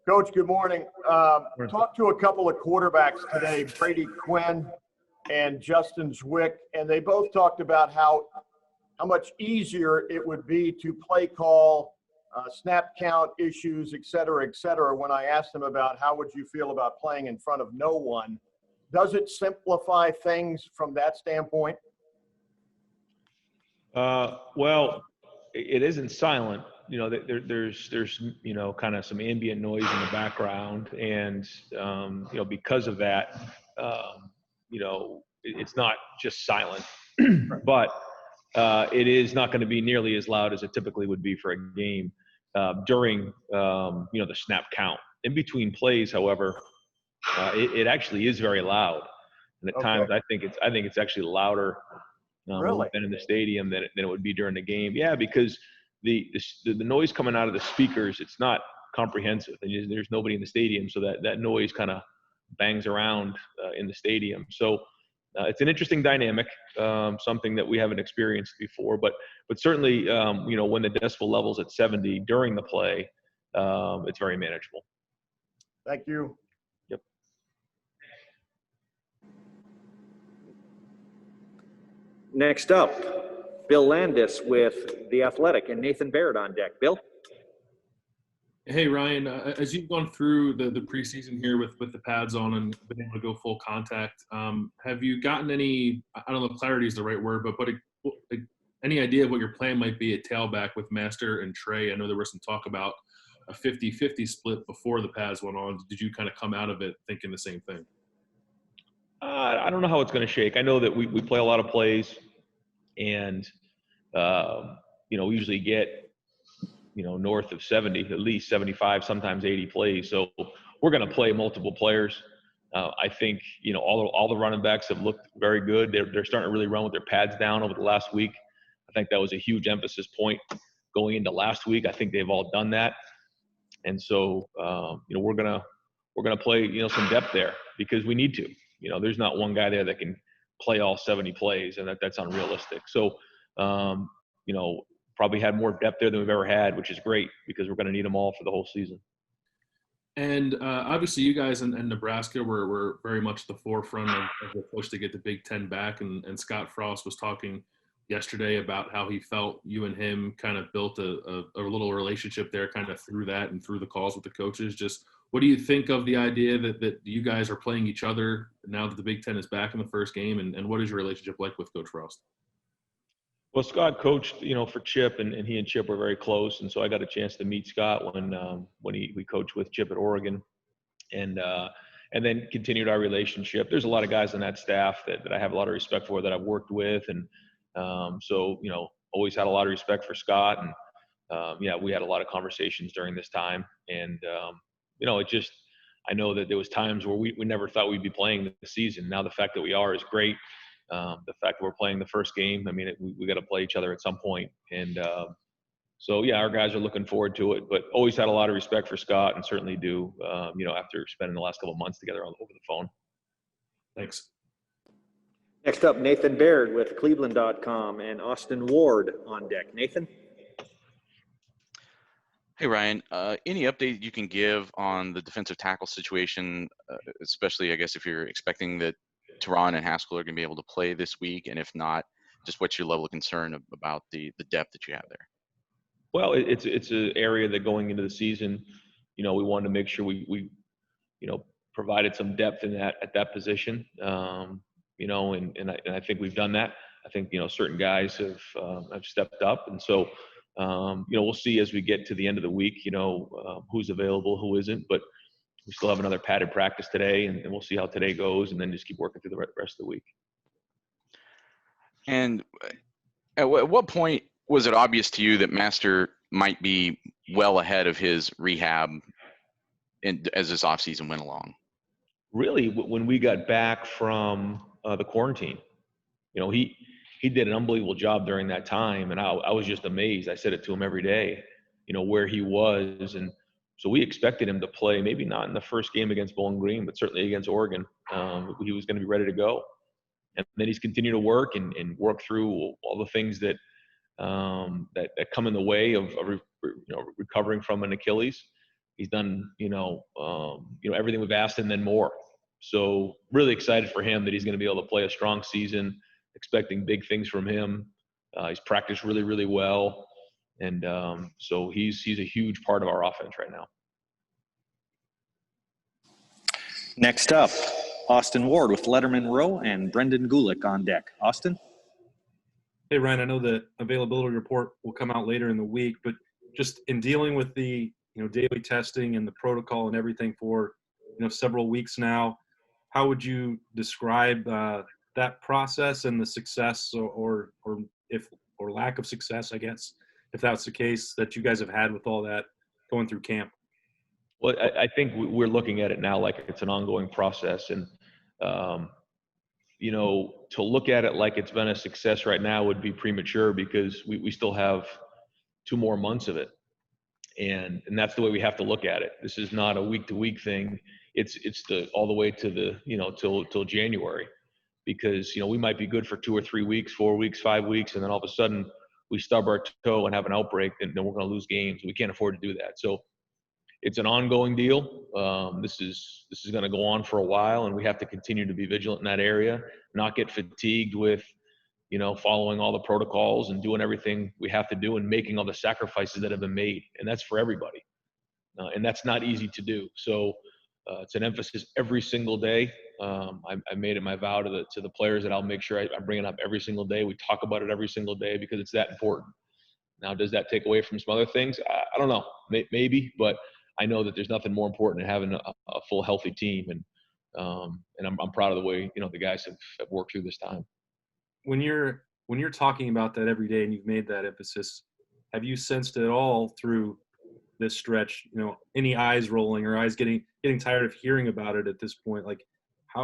Coach, good morning. Talked to a couple of quarterbacks today, Brady Quinn and Justin Zwick, and they both talked about how much easier it would be to play call, snap count issues, et cetera, when I asked them about how would you feel about playing in front of no one. Does it simplify things from that standpoint? Well, it isn't silent. You know, there's you know, kind of some ambient noise in the background, and you know, because of that, you know, it's not just silent, but it is not going to be nearly as loud as it typically would be for a game during you know, the snap count. In between plays, however, it actually is very loud, and at times I think it's actually louder Really? than in the stadium than it would be during the game. Yeah, because the noise coming out of the speakers, it's not comprehensive, and there's nobody in the stadium, so that noise kind of bangs around in the stadium. So it's an interesting dynamic, something that we haven't experienced before, but certainly you know, when the decibel level's at 70 during the play, it's very manageable. Thank you. Yep. Next up, Bill Landis with The Athletic and Nathan Baird on deck. Bill? Hey, Ryan, as you've gone through the preseason here with the pads on and been able to go full contact, have you gotten any, I don't know if clarity is the right word, but any idea of what your plan might be at tailback with Master and Trey? I know there was some talk about a 50-50 split before the pads went on. Did you kind of come out of it thinking the same thing? I don't know how it's going to shake. I know that we play a lot of plays, and you know, we usually get, you know, north of 70, at least 75, sometimes 80 plays. So we're going to play multiple players. I think, you know, all the running backs have looked very good. They're starting to really run with their pads down over the last week. I think that was a huge emphasis point going into last week. I think they've all done that. And so, you know, we're gonna play, you know, some depth there because we need to. You know, there's not one guy there that can play all 70 plays, and that's unrealistic. So, you know, probably had more depth there than we've ever had, which is great because we're going to need them all for the whole season. And obviously you guys in Nebraska were very much the forefront of the push to get the Big Ten back. And Scott Frost was talking yesterday about how he felt you and him kind of built a little relationship there kind of through that and through the calls with the coaches. Just what do you think of the idea that you guys are playing each other now that the Big Ten is back in the first game? And what is your relationship like with Coach Frost? Well, Scott coached, you know, for Chip, and he and Chip were very close, and so I got a chance to meet Scott when we coached with Chip at Oregon, and then continued our relationship. There's a lot of guys on that staff that I have a lot of respect for, that I've worked with, and so, you know, always had a lot of respect for Scott, and yeah, we had a lot of conversations during this time, and you know, I know that there was times where we never thought we'd be playing this season. Now the fact that we are is great. The fact that we're playing the first game, I mean, we got to play each other at some point. And so, yeah, our guys are looking forward to it, but always had a lot of respect for Scott, and certainly do, you know, after spending the last couple of months together over the phone. Thanks. Next up, Nathan Baird with Cleveland.com and Austin Ward on deck. Nathan? Hey, Ryan, any update you can give on the defensive tackle situation, especially, I guess, if you're expecting that Teron and Haskell are going to be able to play this week, and if not, just what's your level of concern about the depth that you have there? Well, it's an area that going into the season, you know, we wanted to make sure we you know, provided some depth in at that position, you know, and I think we've done that. I think, you know, certain guys have stepped up, and so you know, we'll see as we get to the end of the week, you know, who's available, who isn't, but we still have another padded practice today, and we'll see how today goes, and then just keep working through the rest of the week. And at what point was it obvious to you that Master might be well ahead of his rehab as this offseason went along? Really, when we got back from the quarantine, you know, he did an unbelievable job during that time, and I was just amazed. I said it to him every day, you know, where he was, and so we expected him to play, maybe not in the first game against Bowling Green, but certainly against Oregon. He was going to be ready to go. And then he's continued to work and work through all the things that come in the way of you know, recovering from an Achilles. He's done, everything we've asked and then more. So really excited for him that he's going to be able to play a strong season, expecting big things from him. He's practiced really, really well. And so he's a huge part of our offense right now. Next up, Austin Ward with Letterman Row and Brendan Gulick on deck. Austin? Hey, Ryan, I know the availability report will come out later in the week, but just in dealing with the daily testing and the protocol and everything for several weeks now, how would you describe that process and the success or lack of success, I guess, if that's the case, that you guys have had with all that going through camp? Well, I think we're looking at it now like it's an ongoing process, and to look at it like it's been a success right now would be premature, because we still have 2 more months of it. And that's the way we have to look at it. This is not a week-to-week thing. It's all the way to the till January, because we might be good for 2 or 3 weeks, 4 weeks, 5 weeks, and then all of a sudden we stub our toe and have an outbreak, and then we're going to lose games. We can't afford to do that. So it's an ongoing deal. This is going to go on for a while, and we have to continue to be vigilant in that area, not get fatigued with following all the protocols and doing everything we have to do and making all the sacrifices that have been made. And that's for everybody. And that's not easy to do. So it's an emphasis every single day. I made it my vow to the players that I'll make sure I bring it up every single day. We talk about it every single day because it's that important. Now, does that take away from some other things? I don't know, maybe, but I know that there's nothing more important than having a full, healthy team. And I'm proud of the way, the guys have worked through this time. When you're talking about that every day and you've made that emphasis, have you sensed at all through this stretch, any eyes rolling or eyes getting tired of hearing about it at this point? Like, I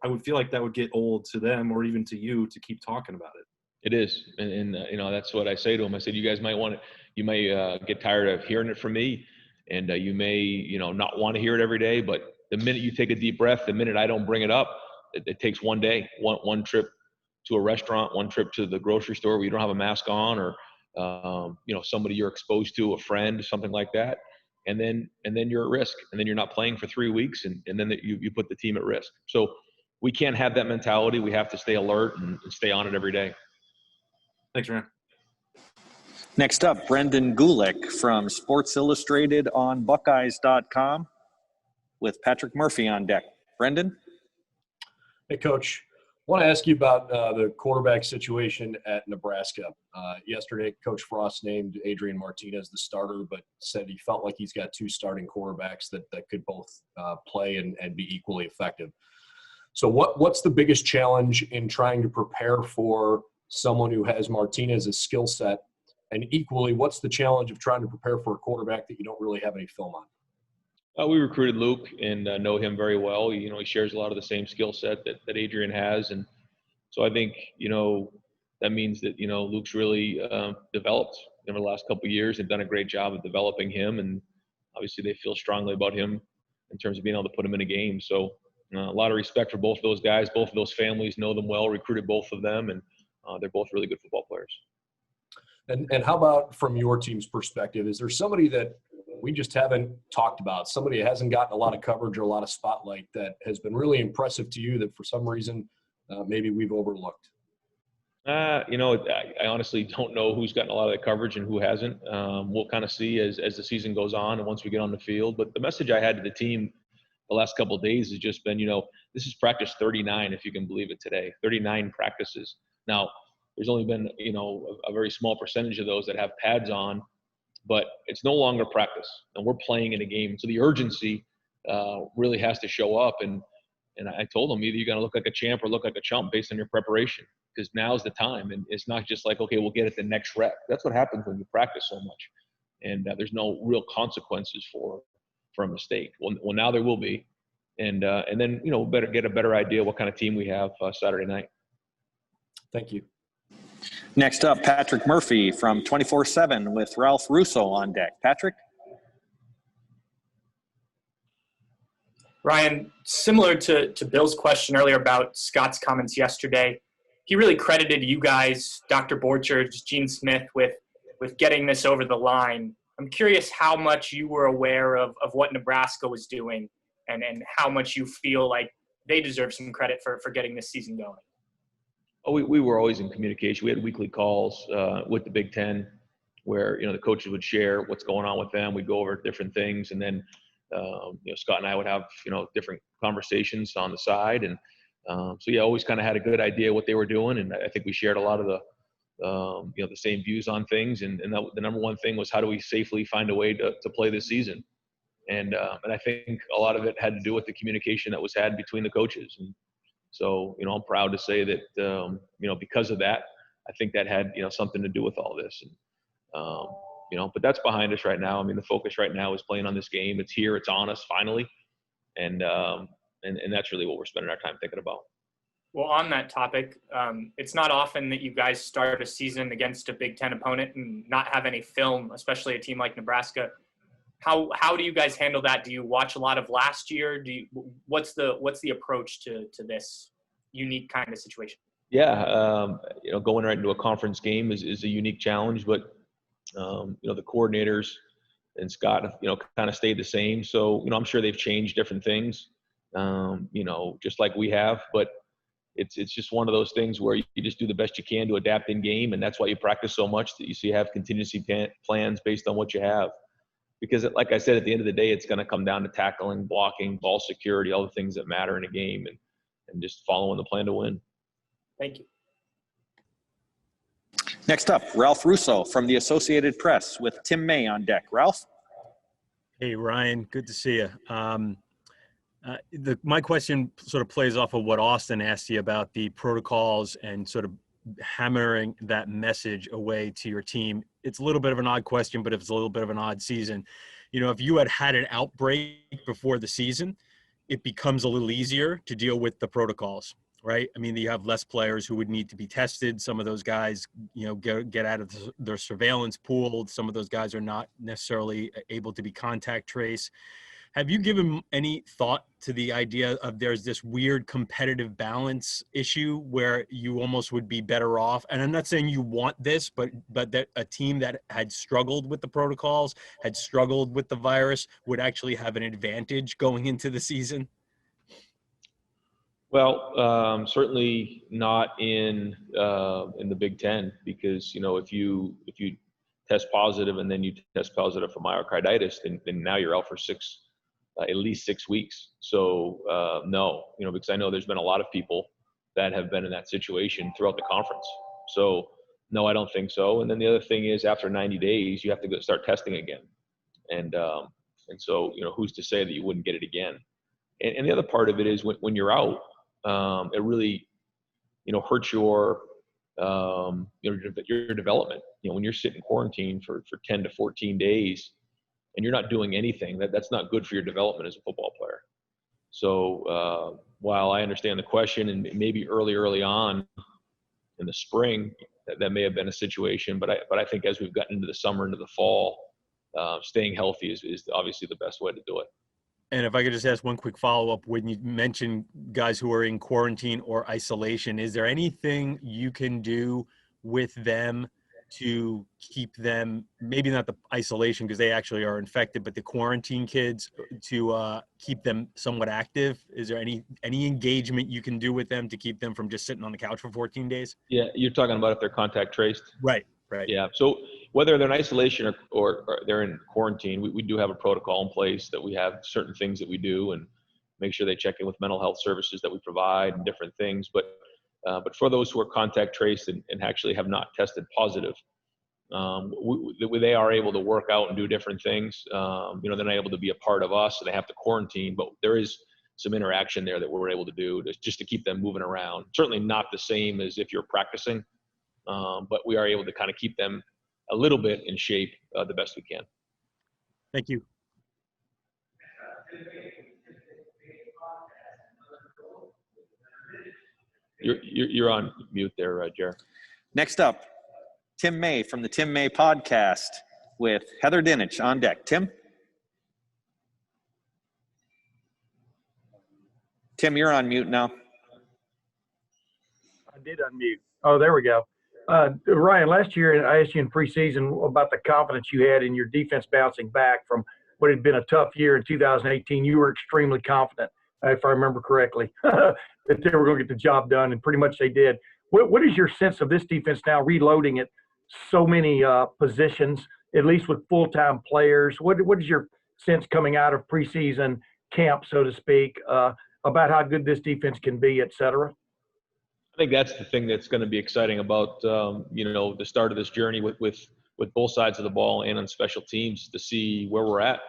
would feel like that would get old to them or even to you to keep talking about it. It is. And that's what I say to them. I said, you guys you may get tired of hearing it from me, and you may, not want to hear it every day, but the minute you take a deep breath, the minute I don't bring it up, it takes one day, one trip to a restaurant, one trip to the grocery store where you don't have a mask on, or somebody you're exposed to, a friend, something like that, and then you're at risk, and then you're not playing for 3 weeks, and then you put the team at risk. So we can't have that mentality. We have to stay alert and stay on it every day. Thanks, Ryan. Next up, Brendan Gulick from Sports Illustrated on Buckeyes.com with Patrick Murphy on deck. Brendan? Hey, Coach. I want to ask you about the quarterback situation at Nebraska. Yesterday, Coach Frost named Adrian Martinez the starter, but said he felt like he's got 2 starting quarterbacks that could both play and be equally effective. So what's the biggest challenge in trying to prepare for someone who has Martinez's skill set? And equally, what's the challenge of trying to prepare for a quarterback that you don't really have any film on? We recruited Luke and know him very well. He shares a lot of the same skill set that Adrian has. And so I think, that means that, Luke's really developed over the last couple of years. They've done a great job of developing him. And obviously they feel strongly about him in terms of being able to put him in a game. So a lot of respect for both of those guys. Both of those families know them well, recruited both of them, and they're both really good football players. And how about from your team's perspective? Is there somebody that we just haven't talked about, somebody that hasn't gotten a lot of coverage or a lot of spotlight that has been really impressive to you that for some reason maybe we've overlooked? I honestly don't know who's gotten a lot of the coverage and who hasn't. We'll kind of see as the season goes on and once we get on the field. But the message I had to the team the last couple of days has just been, this is practice 39, if you can believe it today, 39 practices. Now, there's only been, a very small percentage of those that have pads on, but it's no longer practice, and we're playing in a game. So the urgency really has to show up. And I told them, either you're going to look like a champ or look like a chump based on your preparation, because now's the time. And it's not just like, okay, we'll get it the next rep. That's what happens when you practice so much. And there's no real consequences for a mistake. Well, now there will be. And then, better get a better idea what kind of team we have Saturday night. Thank you. Next up, Patrick Murphy from 24/7 with Ralph Russo on deck. Patrick? Ryan, similar to Bill's question earlier about Scott's comments yesterday, he really credited you guys, Dr. Borchers, Gene Smith, with getting this over the line. I'm curious how much you were aware of what Nebraska was doing and how much you feel like they deserve some credit for getting this season going. Oh, we were always in communication. We had weekly calls with the Big Ten where, the coaches would share what's going on with them. We'd go over different things. And then, Scott and I would have, different conversations on the side. And always kind of had a good idea what they were doing. And I think we shared a lot of the same views on things. And the number one thing was, how do we safely find a way to play this season? And I think a lot of it had to do with the communication that was had between the coaches. And so, I'm proud to say that, because of that, I think that had, something to do with all this. And, but that's behind us right now. I mean, the focus right now is playing on this game. It's here, it's on us finally. And that's really what we're spending our time thinking about. Well, on that topic, it's not often that you guys start a season against a Big Ten opponent and not have any film, especially a team like Nebraska. How do you guys handle that? Do you watch a lot of last year? What's the approach to this unique kind of situation? Yeah, going right into a conference game is a unique challenge, but the coordinators and Scott have, kind of stayed the same. So, I'm sure they've changed different things, just like we have, but it's just one of those things where you just do the best you can to adapt in game. And that's why you practice so much, that you have contingency plans based on what you have. Because like I said, at the end of the day, it's going to come down to tackling, blocking, ball security, all the things that matter in a game, and just following the plan to win. Thank you. Next up, Ralph Russo from the Associated Press with Tim May on deck. Ralph? Hey, Ryan. Good to see you. My question sort of plays off of what Austin asked you about the protocols and sort of hammering that message away to your team. It's a little bit of an odd question, but it's a little bit of an odd season. If you had an outbreak before the season, it becomes a little easier to deal with the protocols, right? I mean, you have less players who would need to be tested. Some of those guys, get out of their surveillance pool. Some of those guys are not necessarily able to be contact traced. Have you given any thought to the idea of there's this weird competitive balance issue where you almost would be better off? And I'm not saying you want this, but that a team that had struggled with the protocols, had struggled with the virus, would actually have an advantage going into the season? Well, certainly not in the Big Ten, because if you test positive and then you test positive for myocarditis, then now you're out for at least 6 weeks. So no, because I know there's been a lot of people that have been in that situation throughout the conference. So no, I don't think so. And then the other thing is, after 90 days, you have to start testing again. And so, who's to say that you wouldn't get it again? And the other part of it is, when you're out, it really, hurts your development. When you're sitting in quarantine for 10 to 14 days, and you're not doing anything, that's not good for your development as a football player. So while I understand the question, and maybe early on in the spring, that may have been a situation, but I think as we've gotten into the summer, into the fall, staying healthy is obviously the best way to do it. And if I could just ask one quick follow-up, when you mention guys who are in quarantine or isolation, is there anything you can do with them to keep them, maybe not the isolation because they actually are infected, but the quarantine kids, to keep them somewhat active? Is there any engagement you can do with them to keep them from just sitting on the couch for 14 days? Yeah, you're talking about if they're contact traced? Right. Yeah, so whether they're in isolation or they're in quarantine, we do have a protocol in place that we have certain things that we do, and make sure they check in with mental health services that we provide and different things. But for those who are contact traced and actually have not tested positive, they are able to work out and do different things. They're not able to be a part of us, so they have to quarantine, but there is some interaction there that we're able to do just to keep them moving around. Certainly not the same as if you're practicing, but we are able to kind of keep them a little bit in shape the best we can. Thank you. You're on mute there, Jer. Next up, Tim May from the Tim May podcast with Heather Dinich on deck. Tim? Tim, you're on mute now. I did unmute. Oh, there we go. Ryan, last year I asked you in preseason about the confidence you had in your defense bouncing back from what had been a tough year in 2018. You were extremely confident, if I remember correctly, that they were going to get the job done, and pretty much they did. What is your sense of this defense now, reloading at so many positions, at least with full-time players? What is your sense coming out of preseason camp, so to speak, about how good this defense can be, et cetera? I think that's the thing that's going to be exciting about the start of this journey with both sides of the ball and on special teams to see where we're at.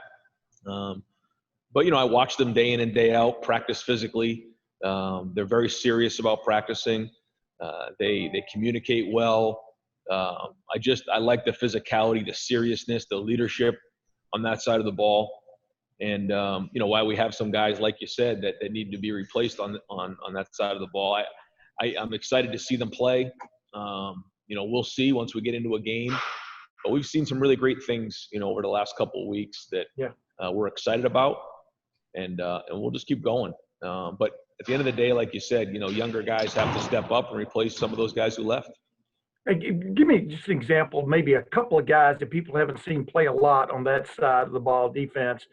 But I watch them day in and day out practice physically. They're very serious about practicing. They communicate well. I like the physicality, the seriousness, the leadership on that side of the ball. And while we have some guys, like you said, that need to be replaced on that side of the ball, I'm excited to see them play. We'll see once we get into a game. But we've seen some really great things, over the last couple of weeks that we're excited about, and we'll just keep going. But at the end of the day, like you said, younger guys have to step up and replace some of those guys who left. Hey, give me just an example, maybe a couple of guys that people haven't seen play a lot on that side of the ball defense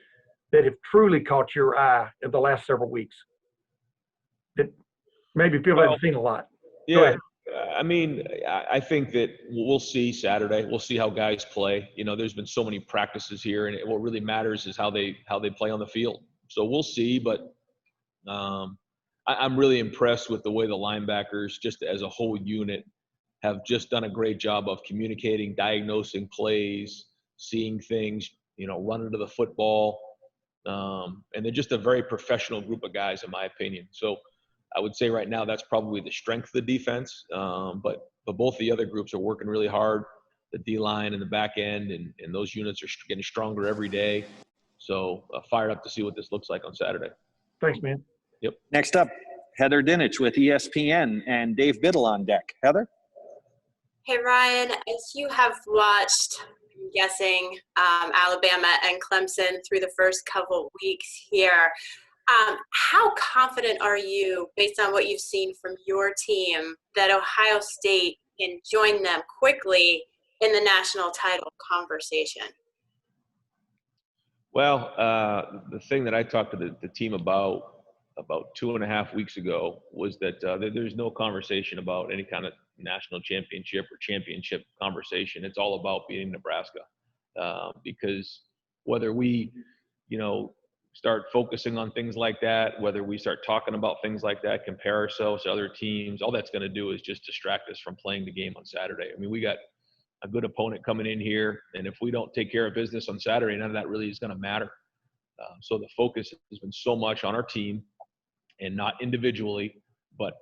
that have truly caught your eye in the last several weeks that maybe people haven't seen a lot. Yeah. I mean, I think that we'll see Saturday. We'll see how guys play. There's been so many practices here, and what really matters is how they play on the field. So we'll see, but I'm really impressed with the way the linebackers, just as a whole unit, have just done a great job of communicating, diagnosing plays, seeing things, running to the football. And they're just a very professional group of guys, in my opinion. So I would say right now that's probably the strength of the defense. But both the other groups are working really hard, the D-line and the back end, and those units are getting stronger every day. So fired up to see what this looks like on Saturday. Thanks, man. Yep. Next up, Heather Dinich with ESPN and Dave Biddle on deck. Heather? Hey, Ryan, as you have watched, I'm guessing, Alabama and Clemson through the first couple weeks here, how confident are you, based on what you've seen from your team, that Ohio State can join them quickly in the national title conversation? Well, the thing that I talked to the team about 2.5 weeks ago was that there's no conversation about any kind of national championship or championship conversation. It's all about beating Nebraska, because whether we, start focusing on things like that, whether we start talking about things like that, compare ourselves to other teams, all that's going to do is just distract us from playing the game on Saturday. I mean, we got a good opponent coming in here, and if we don't take care of business on Saturday, none of that really is going to matter. So the focus has been so much on our team, and not individually, but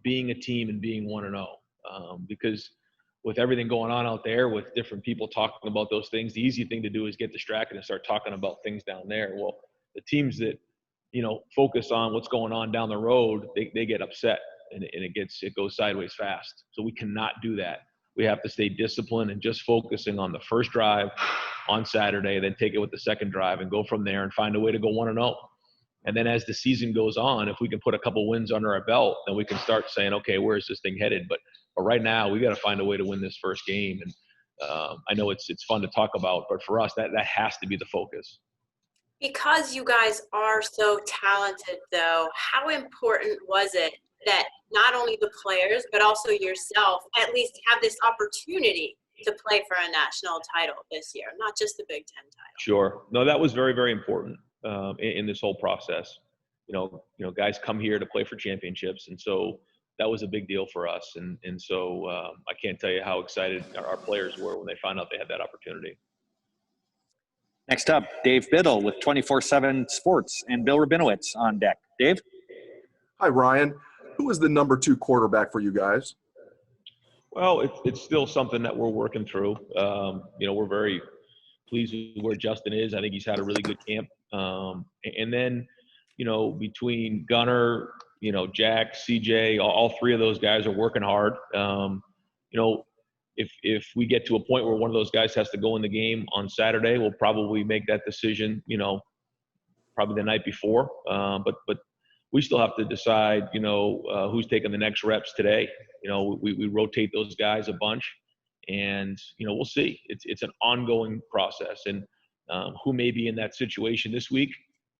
being a team and being 1-0. Because with everything going on out there, with different people talking about those things, the easy thing to do is get distracted and start talking about things down there. Well, the teams that focus on what's going on down the road, they get upset, and it goes sideways fast. So we cannot do that. We have to stay disciplined and just focusing on the first drive on Saturday, then take it with the second drive and go from there and find a way to go 1-0. And then as the season goes on, if we can put a couple wins under our belt, then we can start saying, okay, where is this thing headed? But right now, we got to find a way to win this first game. And I know it's fun to talk about, but for us, that has to be the focus. Because you guys are so talented, though, how important was it that not only the players, but also yourself, at least have this opportunity to play for a national title this year, not just the Big Ten title? Sure. No, that was very, very important in this whole process. Guys come here to play for championships, and so that was a big deal for us. And so I can't tell you how excited our players were when they found out they had that opportunity. Next up, Dave Biddle with 24/7 Sports and Bill Rabinowitz on deck. Dave? Hi, Ryan. Who is the number 2 quarterback for you guys? Well, it's still something that we're working through. We're very pleased with where Justin is. I think he's had a really good camp. And then, between Gunner, Jack, CJ, all three of those guys are working hard. If we get to a point where one of those guys has to go in the game on Saturday, we'll probably make that decision, probably the night before. But we still have to decide, who's taking the next reps today. We rotate those guys a bunch, and we'll see. It's an ongoing process, and who may be in that situation this week,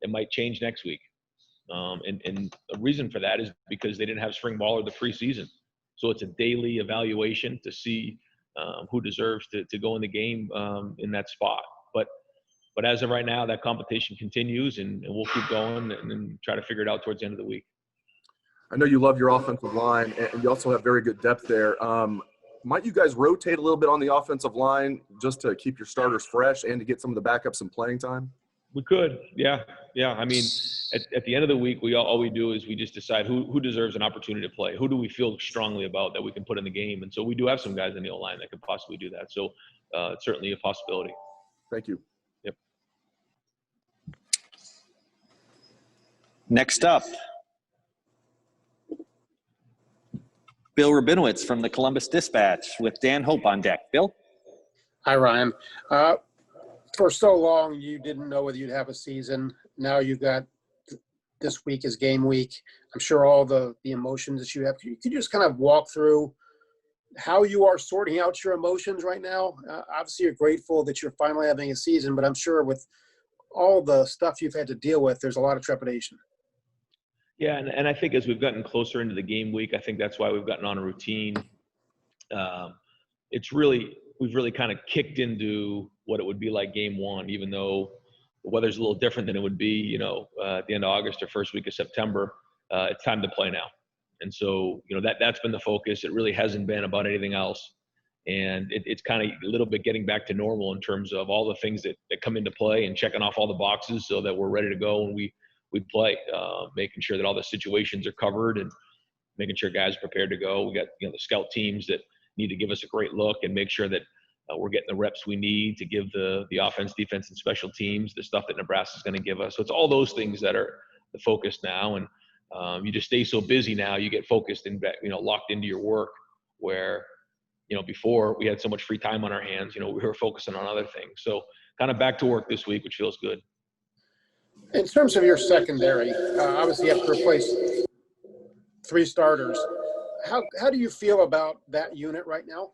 it might change next week. And the reason for that is because they didn't have spring ball or the preseason. So it's a daily evaluation to see who deserves to go in the game in that spot. But as of right now, that competition continues, and we'll keep going and try to figure it out towards the end of the week. I know you love your offensive line, and you also have very good depth there. Might you guys rotate a little bit on the offensive line just to keep your starters fresh and to get some of the backups some playing time? We could, yeah. I mean, at the end of the week, all we do is we just decide who deserves an opportunity to play. Who do we feel strongly about that we can put in the game? And so we do have some guys in the O-line that could possibly do that. So it's certainly a possibility. Thank you. Yep. Next up, Bill Rabinowitz from the Columbus Dispatch with Dan Hope on deck. Bill? Hi, Ryan. For so long, you didn't know whether you'd have a season. Now you got this week is game week. I'm sure all the emotions that you have. Could you just kind of walk through how you are sorting out your emotions right now? Obviously, you're grateful that you're finally having a season, but I'm sure with all the stuff you've had to deal with, there's a lot of trepidation. Yeah, and I think as we've gotten closer into the game week, I think that's why we've gotten on a routine. We've really kind of kicked into what it would be like game one, even though the weather's a little different than it would be, at the end of August or first week of September. It's time to play now. And so, that's been the focus. It really hasn't been about anything else. And it's kind of a little bit getting back to normal in terms of all the things that come into play and checking off all the boxes so that we're ready to go when we play, making sure that all the situations are covered and making sure guys are prepared to go. We got, the scout teams that need to give us a great look and make sure that we're getting the reps we need to give the offense, defense, and special teams the stuff that Nebraska is going to give us. So it's all those things that are the focus now. And you just stay so busy now, you get focused and, locked into your work where, before we had so much free time on our hands, we were focusing on other things. So kind of back to work this week, which feels good. In terms of your secondary, obviously you have to replace 3 starters. How do you feel about that unit right now?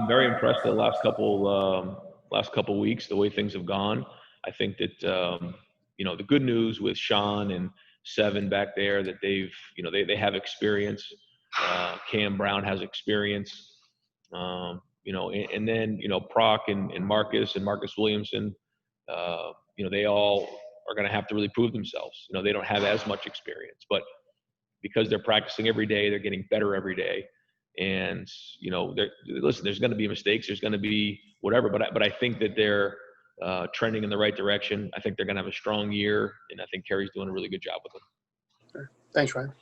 Very impressed the last couple weeks, the way things have gone. I think that, the good news with Sean and Seven back there that they have experience. Cam Brown has experience. And then, Proc and Marcus Williamson, they all are going to have to really prove themselves. They don't have as much experience, but because they're practicing every day, they're getting better every day. And, listen, there's going to be mistakes. There's going to be whatever, but I think that they're trending in the right direction. I think they're going to have a strong year, and I think Kerry's doing a really good job with them. Sure. Thanks, Ryan.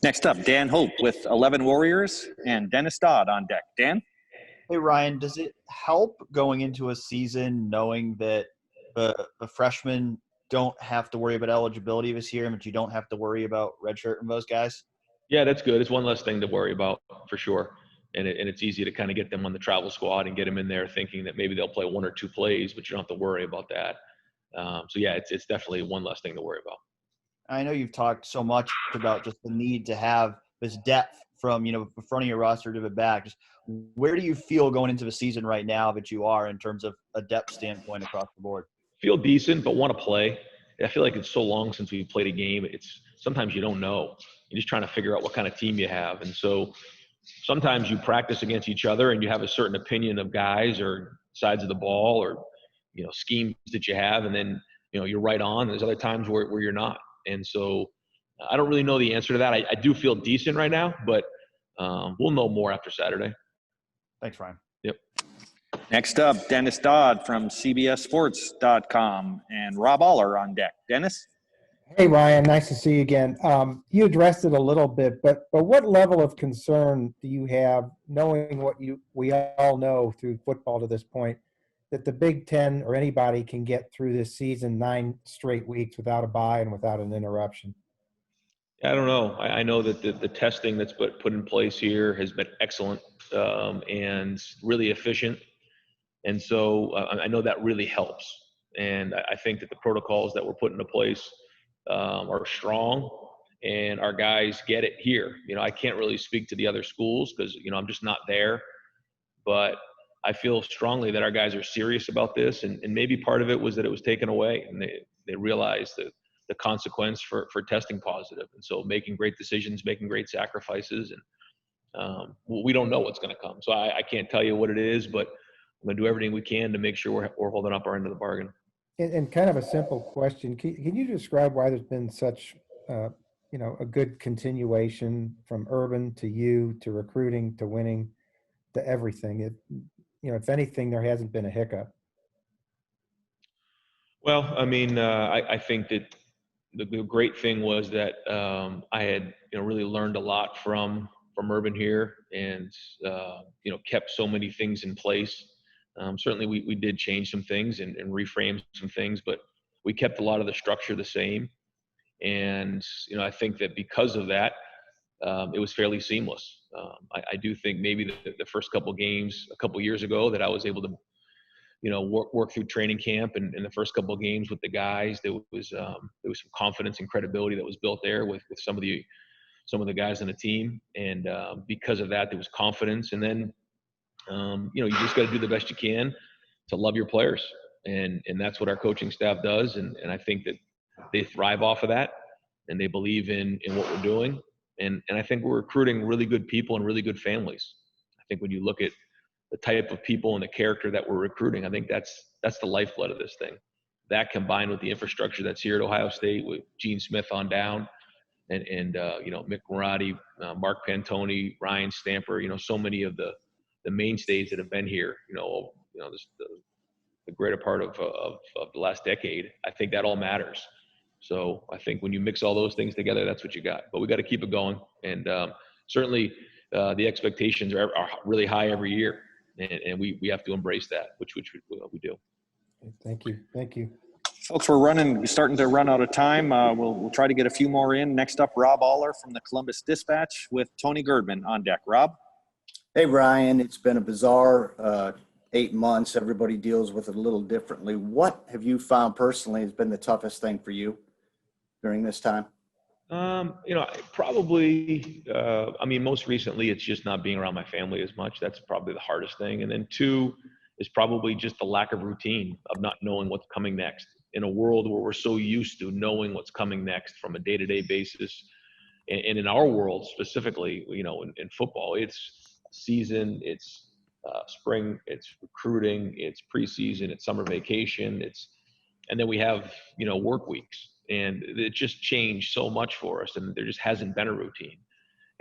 Next up, Dan Hope with 11 Warriors and Dennis Dodd on deck. Dan? Hey, Ryan, does it help going into a season knowing that the freshmen don't have to worry about eligibility this year, but you don't have to worry about redshirt and those guys? Yeah, that's good. It's one less thing to worry about for sure. And it's easy to kind of get them on the travel squad and get them in there thinking that maybe they'll play 1 or 2 plays, but you don't have to worry about that. It's definitely one less thing to worry about. I know you've talked so much about just the need to have this depth from, the front of your roster to the back. Just where do you feel going into the season right now that you are in terms of a depth standpoint across the board? Feel decent, but want to play. I feel like it's so long since we played a game. Sometimes you don't know. You're just trying to figure out what kind of team you have. And so sometimes you practice against each other and you have a certain opinion of guys or sides of the ball or, schemes that you have. And then, you're right on. There's other times where you're not. And so I don't really know the answer to that. I do feel decent right now, but we'll know more after Saturday. Thanks, Ryan. Yep. Next up, Dennis Dodd from CBSSports.com and Rob Aller on deck. Dennis? Hey, Ryan. Nice to see you again. You addressed it a little bit, but what level of concern do you have knowing what we all know through football to this point, that the Big Ten or anybody can get through this season 9 straight weeks without a bye and without an interruption? I don't know. I know that the testing that's put in place here has been excellent and really efficient. And so I know that really helps. And I think that the protocols that we're putting into place are strong, and our guys get it here. I can't really speak to the other schools because, I'm just not there. But I feel strongly that our guys are serious about this, and maybe part of it was that it was taken away, and they realized the consequence for testing positive. And so making great decisions, making great sacrifices, and we don't know what's going to come. So I can't tell you what it is, but we're going to do everything we can to make sure we're holding up our end of the bargain. And kind of a simple question, can you describe why there's been such, a good continuation from Urban to you to recruiting to winning to everything? If anything, there hasn't been a hiccup. Well, I think that the great thing was that I had really learned a lot from Urban here, and kept so many things in place. Certainly we did change some things and reframe some things, but we kept a lot of the structure the same. And I think that because of that, it was fairly seamless. I do think maybe the first couple games a couple years ago that I was able to work through training camp, and in the first couple of games with the guys, there was some confidence and credibility that was built there with some of the guys on the team. And because of that, there was confidence. And then, you just got to do the best you can to love your players. And that's what our coaching staff does. And I think that they thrive off of that, and they believe in what we're doing. And I think we're recruiting really good people and really good families. I think when you look at the type of people and the character that we're recruiting, I think that's the lifeblood of this thing. That combined with the infrastructure that's here at Ohio State with Gene Smith on down, and Mick Marotti, Mark Pantoni, Ryan Stamper, so many of the mainstays that have been here, the greater part of the last decade. I think that all matters. So I think when you mix all those things together, that's what you got. But we got to keep it going, and certainly the expectations are really high every year, and we have to embrace that, which we do. Thank you. Folks, we're starting to run out of time. We'll try to get a few more in. Next up, Rob Aller from the Columbus Dispatch with Tony Girdman on deck. Rob? Hey, Ryan. It's been a bizarre 8 months. Everybody deals with it a little differently. What have you found personally has been the toughest thing for you during this time? Probably, most recently it's just not being around my family as much. That's probably the hardest thing. And then two is probably just the lack of routine of not knowing what's coming next in a world where we're so used to knowing what's coming next from a day-to-day basis. And in our world specifically, in football, it's season, it's spring, it's recruiting, it's preseason, it's summer vacation, and then we have, work weeks. And it just changed so much for us, and there just hasn't been a routine.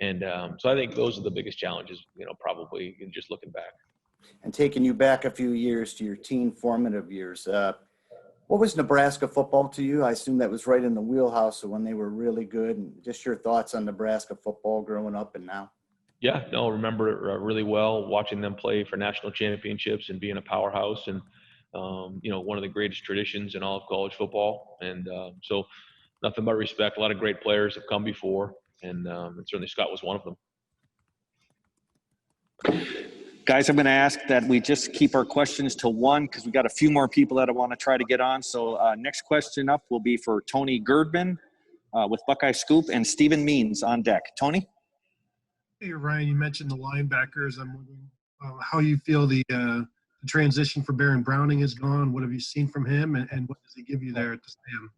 And so I think those are the biggest challenges, probably in just looking back. And taking you back a few years to your teen formative years, what was Nebraska football to you? I assume that was right in the wheelhouse of when they were really good, and just your thoughts on Nebraska football growing up and now. Yeah, no, remember it really well, watching them play for national championships and being a powerhouse, and one of the greatest traditions in all of college football. And so nothing but respect. A lot of great players have come before, and certainly Scott was one of them. Guys, I'm going to ask that we just keep our questions to one because we got a few more people that I want to try to get on. So next question up will be for Tony Girdman with Buckeye Scoop and Stephen Means on deck. Tony? Hey, Ryan, you mentioned the linebackers. I'm wondering how you feel the transition for Baron Browning has gone. What have you seen from him, and what does he give you there at the stand?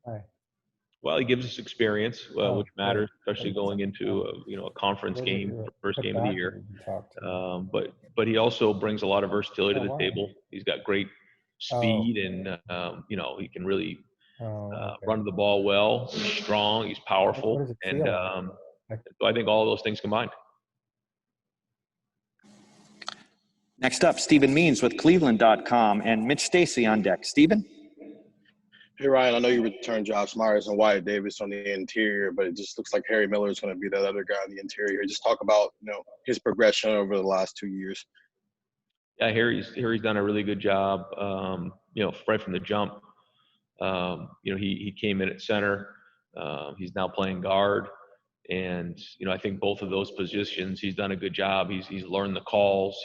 Well, he gives us experience, which matters, especially going into a conference game, first game of the year. But he also brings a lot of versatility to the table. He's got great speed, and he can really run the ball well. He's strong. He's powerful, and so I think all of those things combined. Next up, Stephen Means with Cleveland.com and Mitch Stacy on deck. Stephen? Hey, Ryan, I know you returned Josh Myers and Wyatt Davis on the interior, but it just looks like Harry Miller is going to be that other guy on the interior. Just talk about, his progression over the last 2 years. Yeah, Harry's done a really good job, right from the jump. He came in at center. He's now playing guard. And, I think both of those positions, he's done a good job. He's learned the calls.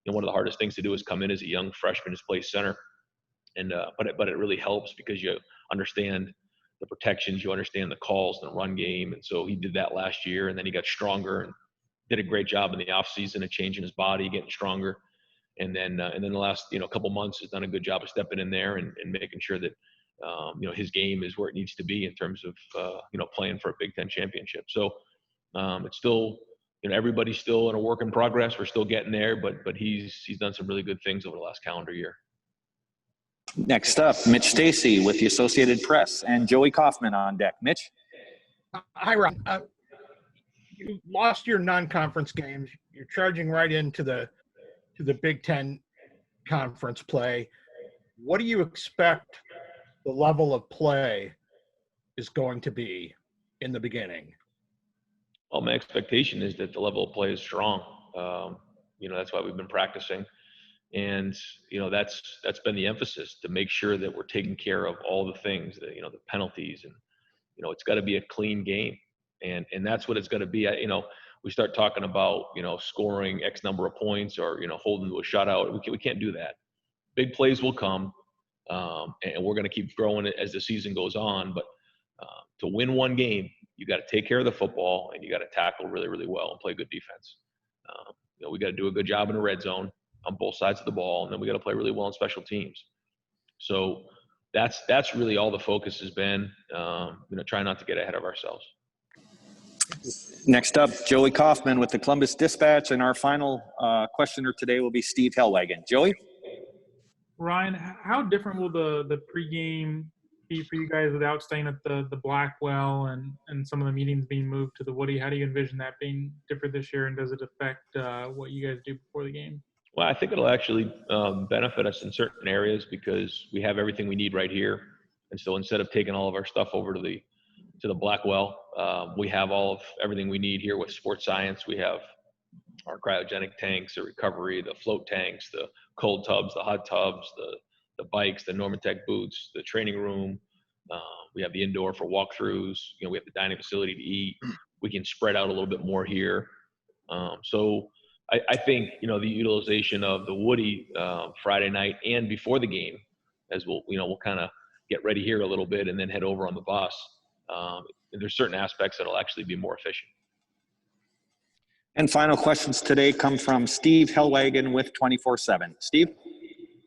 One of the hardest things to do is come in as a young freshman to play center. And but it really helps because you understand the protections, you understand the calls and the run game. And so he did that last year, and then he got stronger and did a great job in the off season of changing his body, getting stronger. And then the last, couple months has done a good job of stepping in there and making sure that, his game is where it needs to be in terms of, playing for a Big Ten championship. So it's still, everybody's still in a work in progress. We're still getting there, but he's done some really good things over the last calendar year. Next up, Mitch Stacy with the Associated Press and Joey Kaufman on deck. Mitch? Hi, Ron. You lost your non-conference games. You're charging right into the Big Ten conference play. What do you expect the level of play is going to be in the beginning? Well, my expectation is that the level of play is strong. That's why we've been practicing. And, that's been the emphasis, to make sure that we're taking care of all the things, that, the penalties, and, it's got to be a clean game. And that's what it's going to be. We start talking about, scoring X number of points or, holding to a shutout. We can't do that. Big plays will come, and we're going to keep growing it as the season goes on. But to win one game, you got to take care of the football, and you got to tackle really, really well and play good defense. We got to do a good job in the red zone on both sides of the ball, and then we got to play really well on special teams. So that's really all the focus has been. Try not to get ahead of ourselves. Next up, Joey Kaufman with the Columbus Dispatch, and our final questioner today will be Steve Hellwagon. Joey? Ryan, how different will the pregame be for you guys without staying at the Blackwell and some of the meetings being moved to the Woody? How do you envision that being different this year, and does it affect what you guys do before the game? Well, I think it'll actually benefit us in certain areas because we have everything we need right here. And so instead of taking all of our stuff over to the Blackwell, we have everything we need here with sports science. We have our cryogenic tanks, the recovery, the float tanks, the cold tubs, the hot tubs, the bikes, the Normatec boots, the training room. We have the indoor for walkthroughs. We have the dining facility to eat. We can spread out a little bit more here. So I think, the utilization of the Woody Friday night and before the game, as we'll kind of get ready here a little bit and then head over on the bus. There's certain aspects that'll actually be more efficient. And final questions today come from Steve Hellwagon with 24/7. Steve?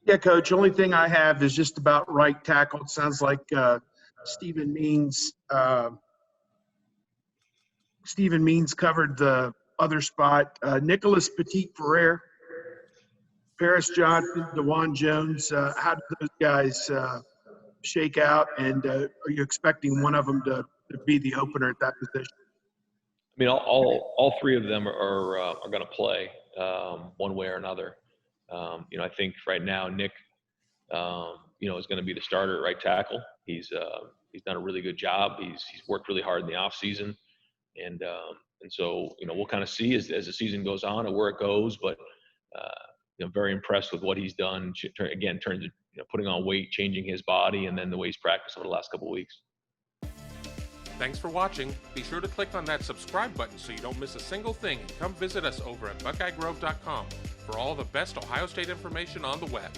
Yeah, Coach. Only thing I have is just about right tackle. It sounds like Stephen Means covered the other spot. Nicholas Petit-Ferrer, Paris Johnson, DeJuan Jones. How do those guys shake out? And are you expecting one of them to be the opener at that position? I mean, all three of them are going to play one way or another. I think right now Nick, is going to be the starter at right tackle. He's done a really good job. He's worked really hard in the off season, and so we'll kind of see as the season goes on and where it goes. But very impressed with what he's done. Again, in terms of putting on weight, changing his body, and then the way he's practiced over the last couple of weeks. Thanks for watching. Be sure to click on that subscribe button so you don't miss a single thing, and come visit us over at BuckeyeGrove.com for all the best Ohio State information on the web.